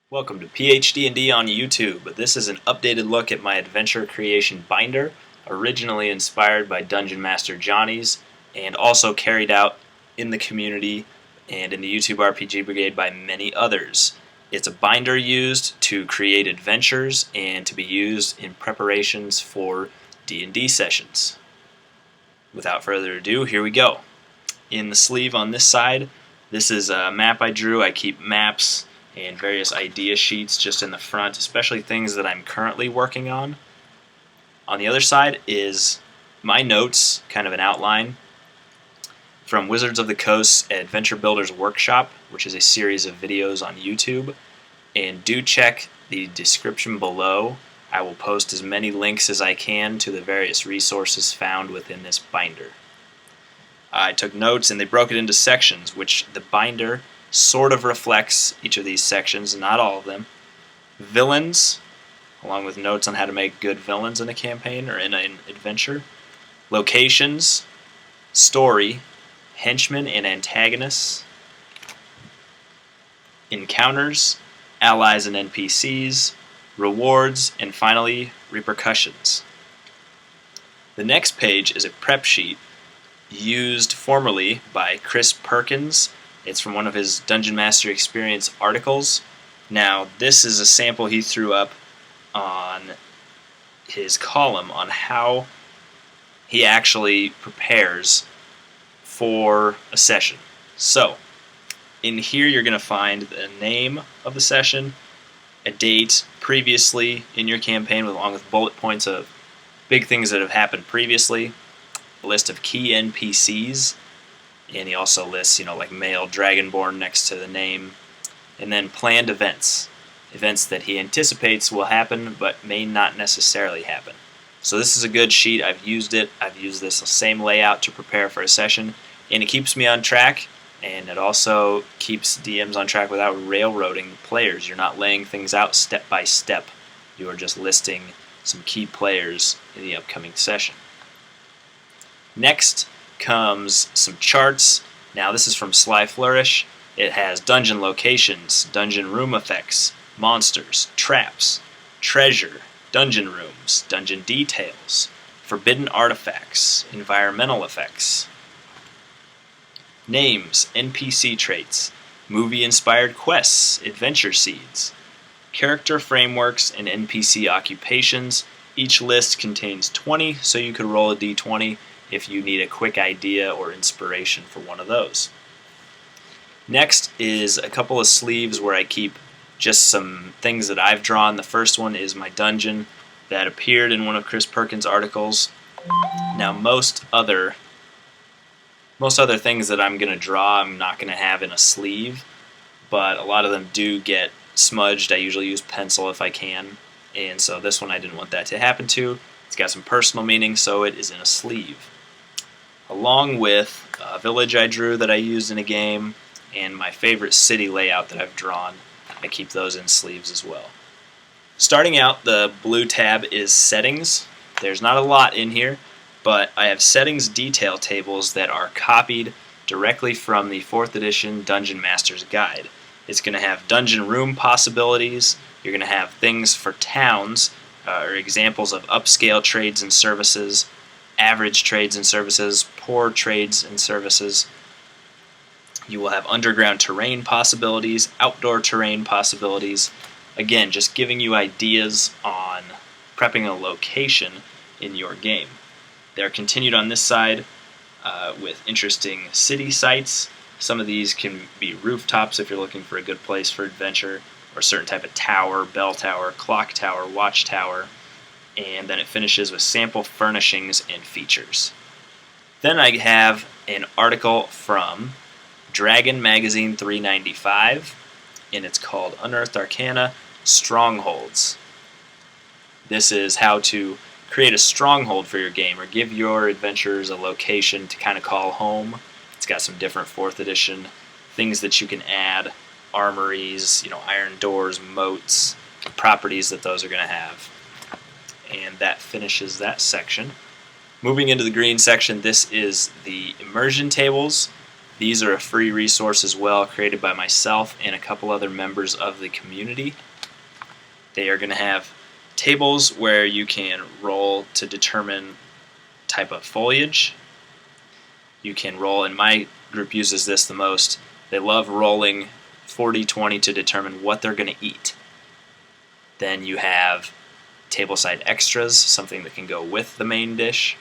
Welcome to PhD&D on YouTube. This is an updated look at my adventure creation binder, originally inspired by Dungeonmaster Johnny's, and also carried out in the community and in the YouTube RPG Brigade by many others. It's a binder used to create adventures and to be used in preparations for D&D sessions. Without further ado, here we go. In the sleeve on this side, this is a map I drew. I keep maps and various idea sheets just in the front, especially things that I'm currently working on. On the other side is my notes, kind of an outline, from Wizards of the Coast's Adventure Builders Workshop, which is a series of videos on YouTube. And do check the description below. I will post as many links as I can to the various resources found within this binder. I took notes and they broke it into sections, which the binder sort of reflects each of these sections, not all of them. Villains, along with notes on how to make good villains in a campaign or in an adventure. Locations, story, henchmen and antagonists, encounters, allies and NPCs, rewards, and finally, repercussions. The next page is a prep sheet used formerly by Chris Perkins. It's from one of his Dungeon Master Experience articles. Now, this is a sample he threw up on his column on how he actually prepares for a session. So, in here you're going to find the name of the session, a date previously in your campaign along with bullet points of big things that have happened previously, a list of key NPCs, and he also lists, like male dragonborn next to the name. And then planned events. Events that he anticipates will happen, but may not necessarily happen. So this is a good sheet. I've used it. I've used this same layout to prepare for a session. And it keeps me on track, and it also keeps DMs on track without railroading players. You're not laying things out step by step. You are just listing some key players in the upcoming session. Next comes some charts. Now this is from SlyFlourish. It has dungeon locations, dungeon room effects, monsters, traps, treasure, dungeon rooms, dungeon details, forbidden artifacts, environmental effects, names, NPC traits, movie-inspired quests, adventure seeds, character frameworks, and NPC occupations. Each list contains 20, so you could roll a d20 if you need a quick idea or inspiration for one of those. Next is a couple of sleeves where I keep just some things that I've drawn. The first one is my dungeon that appeared in one of Chris Perkins' articles. Now most other things that I'm going to draw I'm not going to have in a sleeve, but a lot of them do get smudged. I usually use pencil if I can, and so this one I didn't want that to happen to. It's got some personal meaning, so it is in a sleeve. Along with a village I drew that I used in a game, and my favorite city layout that I've drawn. I keep those in sleeves as well. Starting out, the blue tab is settings. There's not a lot in here, but I have settings detail tables that are copied directly from the 4th edition Dungeon Master's Guide. It's going to have dungeon room possibilities. You're going to have things for towns, or examples of upscale trades and services, average trades and services, poor trades and services. You will have underground terrain possibilities, outdoor terrain possibilities. Again, just giving you ideas on prepping a location in your game. They're continued on this side with interesting city sites. Some of these can be rooftops if you're looking for a good place for adventure, or a certain type of tower, bell tower, clock tower, watch tower. And then it finishes with sample furnishings and features. Then I have an article from Dragon Magazine 395, and it's called Unearthed Arcana Strongholds. This is how to create a stronghold for your game, or give your adventurers a location to kind of call home. It's got some different 4th edition things that you can add, armories, iron doors, moats, properties that those are going to have. And that finishes that section. Moving into the green section, this is the Immersion Tables. These are a free resource as well, created by myself and a couple other members of the community. They are going to have tables where you can roll to determine type of foliage. You can roll, and my group uses this the most. They love rolling 40-20 to determine what they're going to eat. Then you have tableside extras, something that can go with the main dish.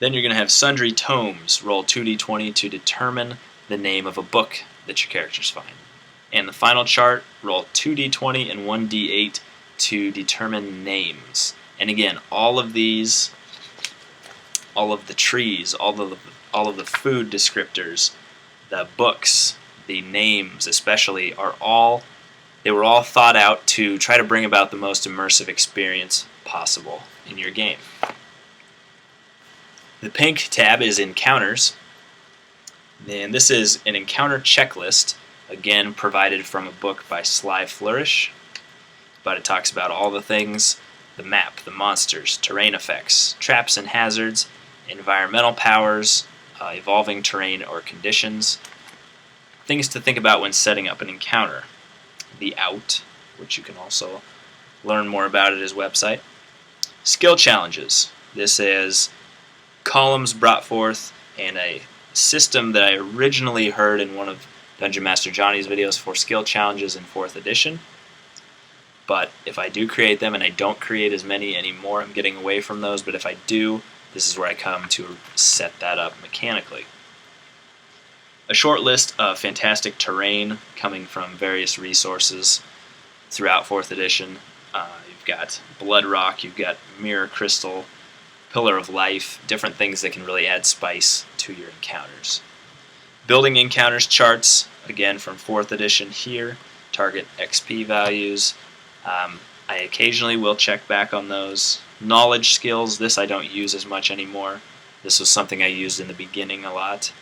Then you're going to have sundry tomes, roll 2d20 to determine the name of a book that your characters find. And the final chart, roll 2d20 and 1d8 to determine names. And again, all of these, all of the trees, all of the food descriptors, the books, the names especially, they were all thought out to try to bring about the most immersive experience possible in your game. The pink tab is Encounters, and this is an encounter checklist, again provided from a book by SlyFlourish, but it talks about all the things: the map, the monsters, terrain effects, traps and hazards, environmental powers, evolving terrain or conditions, things to think about when setting up an encounter. The out, which you can also learn more about at his website. Skill challenges. This is columns brought forth and a system that I originally heard in one of Dungeonmaster Johnny's videos for skill challenges in 4th edition. But if I do create them, and I don't create as many anymore, I'm getting away from those, but if I do, this is where I come to set that up mechanically. A short list of fantastic terrain coming from various resources throughout 4th edition. You've got Blood Rock, you've got Mirror Crystal, Pillar of Life, different things that can really add spice to your encounters. Building encounters charts, again from 4th edition here, target XP values. I occasionally will check back on those. Knowledge skills, this I don't use as much anymore. This was something I used in the beginning a lot.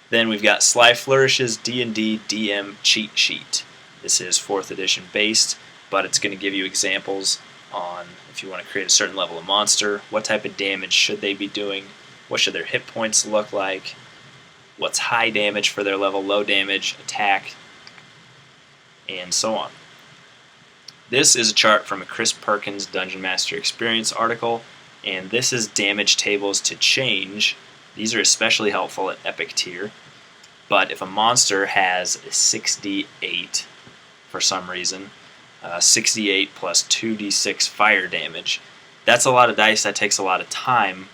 Then we've got SlyFlourish's D&D DM cheat sheet. This is 4th edition based, but it's going to give you examples on if you want to create a certain level of monster, what type of damage should they be doing, what should their hit points look like, what's high damage for their level, low damage, attack, and so on. This is a chart from a Chris Perkins Dungeon Master Experience article, and this is damage tables to change. These are especially helpful at Epic tier, but if a monster has a 6d8 for some reason, 6d8 plus 2d6 fire damage, that's a lot of dice, that takes a lot of time,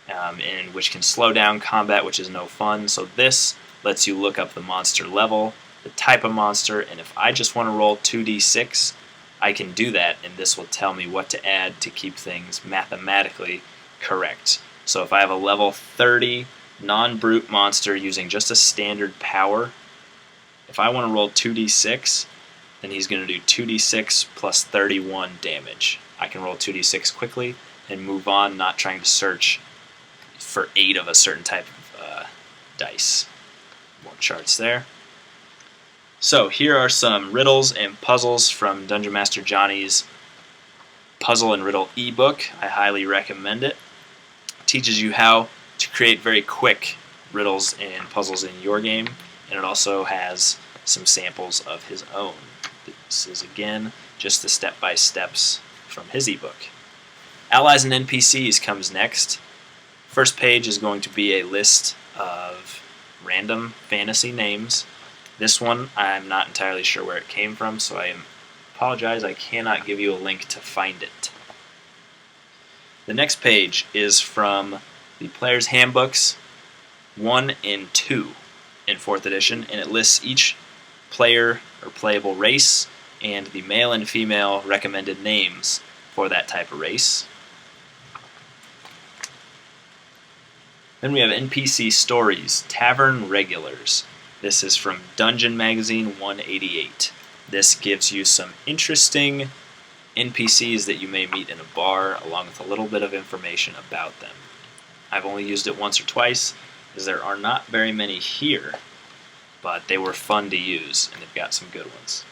and which can slow down combat, which is no fun. So this lets you look up the monster level, the type of monster, and if I just want to roll 2d6, I can do that, and this will tell me what to add to keep things mathematically correct. So if I have a level 30 non-brute monster using just a standard power, if I want to roll 2d6, then he's going to do 2d6 plus 31 damage. I can roll 2d6 quickly and move on, not trying to search for 8 of a certain type of dice. More charts there. So here are some riddles and puzzles from Dungeonmaster Johnny's Puzzle and Riddle ebook. I highly recommend it. It teaches you how to create very quick riddles and puzzles in your game, and it also has some samples of his own. This is again just the step-by-steps from his ebook. Allies and NPCs comes next. First page is going to be a list of random fantasy names. This one, I'm not entirely sure where it came from, so I apologize, I cannot give you a link to find it. The next page is from the Player's Handbooks 1 and 2 in 4th edition, and it lists each player or playable race and the male and female recommended names for that type of race. Then we have NPC Stories, Tavern Regulars. This is from Dungeon Magazine 188. This gives you some interesting NPCs that you may meet in a bar, along with a little bit of information about them. I've only used it once or twice, as there are not very many here, but they were fun to use, and they've got some good ones.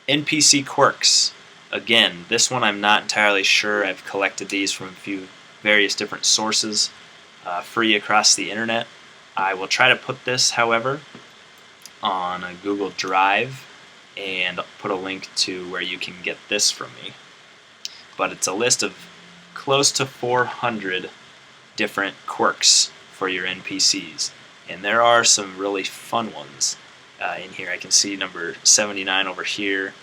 NPC Quirks. Again, this one I'm not entirely sure. I've collected these from a few various different sources. free across the internet. I will try to put this, however, on a Google Drive and put a link to where you can get this from me. But it's a list of close to 400 different quirks for your NPCs, and there are some really fun ones in here. I can see number 79 over here.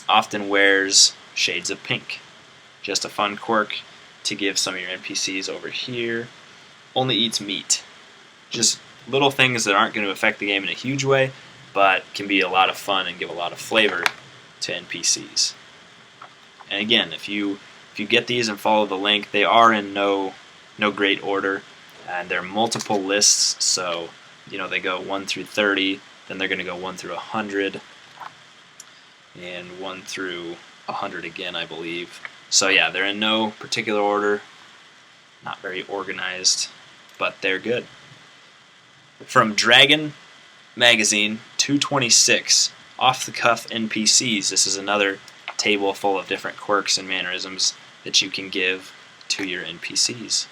Often wears shades of pink. Just a fun quirk to give some of your NPCs over here. Only eats meat. Just little things that aren't going to affect the game in a huge way, but can be a lot of fun and give a lot of flavor to NPCs. And again, if you get these and follow the link, they are in no great order, and they're multiple lists, so they go 1 through 30, then they're going to go 1 through 100, and 1 through 100 again, I believe. So yeah, they're in no particular order, not very organized, but they're good. From Dragon Magazine 226, Off-the-Cuff NPCs. This is another table full of different quirks and mannerisms that you can give to your NPCs.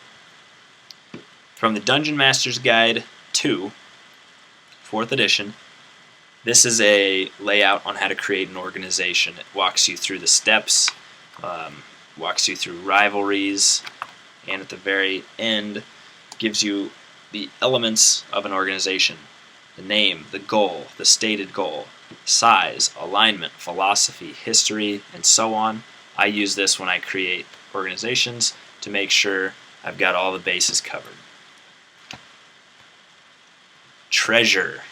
From the Dungeon Master's Guide 2, 4th edition, this is a layout on how to create an organization. It walks you through the steps, walks you through rivalries, and at the very end gives you the elements of an organization. The name, the goal, the stated goal, size, alignment, philosophy, history, and so on. I use this when I create organizations to make sure I've got all the bases covered. Treasure.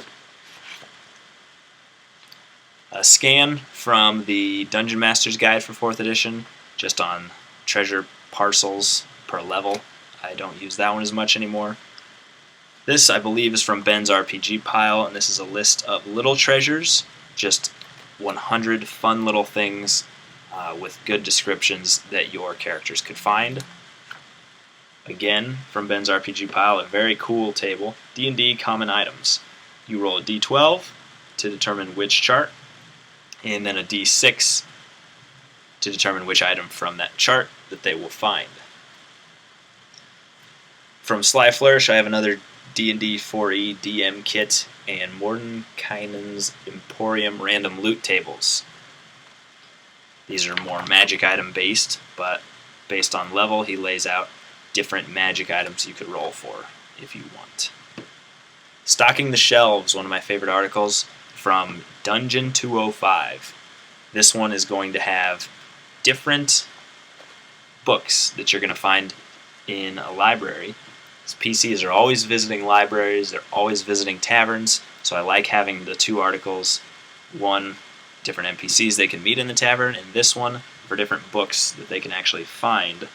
A scan from the Dungeon Master's Guide for 4th edition, just on treasure parcels per level. I don't use that one as much anymore. This, I believe, is from Ben's RPG pile, and this is a list of little treasures, just 100 fun little things with good descriptions that your characters could find. Again, from Ben's RPG pile, a very cool table. D&D common items. You roll a d12 to determine which chart, and then a d6 to determine which item from that chart that they will find. From SlyFlourish, I have another D&D 4e DM kit and Mordenkainen's Emporium random loot tables. These are more magic item based, but based on level, he lays out different magic items you could roll for if you want. Stocking the Shelves, one of my favorite articles from Dungeon 205. This one is going to have different books that you're going to find in a library. PCs are always visiting libraries, they're always visiting taverns, so I like having the two articles, one, different NPCs they can meet in the tavern, and this one for different books that they can actually find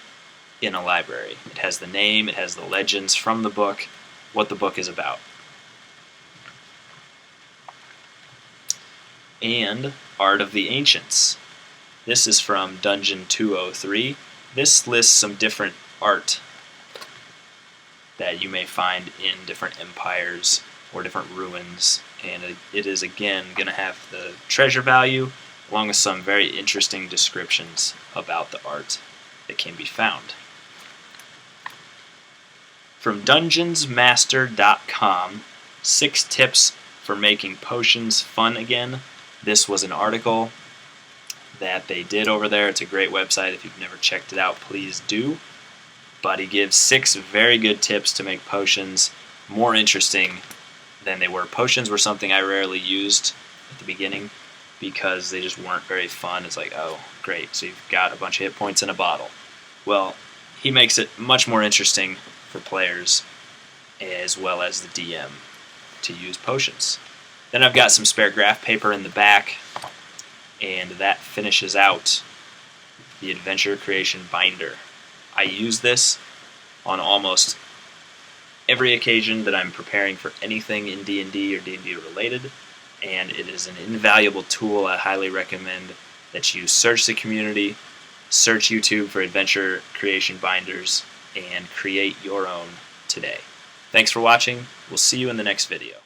in a library. It has the name, it has the legends from the book, what the book is about. And Art of the Ancients. This is from Dungeon 203. This lists some different art that you may find in different empires or different ruins, and it is again going to have the treasure value along with some very interesting descriptions about the art that can be found. From Dungeonsmaster.com, 6 tips for making potions fun again. This was an article that they did over there. It's a great website. If you've never checked it out, please do. But he gives 6 very good tips to make potions more interesting than they were. Potions were something I rarely used at the beginning because they just weren't very fun. It's like, oh, great, so you've got a bunch of hit points in a bottle. Well, he makes it much more interesting for players as well as the DM to use potions. Then I've got some spare graph paper in the back, and that finishes out the Adventure Creation Binder. I use this on almost every occasion that I'm preparing for anything in D&D or D&D related, and it is an invaluable tool. I highly recommend that you search the community, search YouTube for Adventure Creation Binders, and create your own today. Thanks for watching. We'll see you in the next video.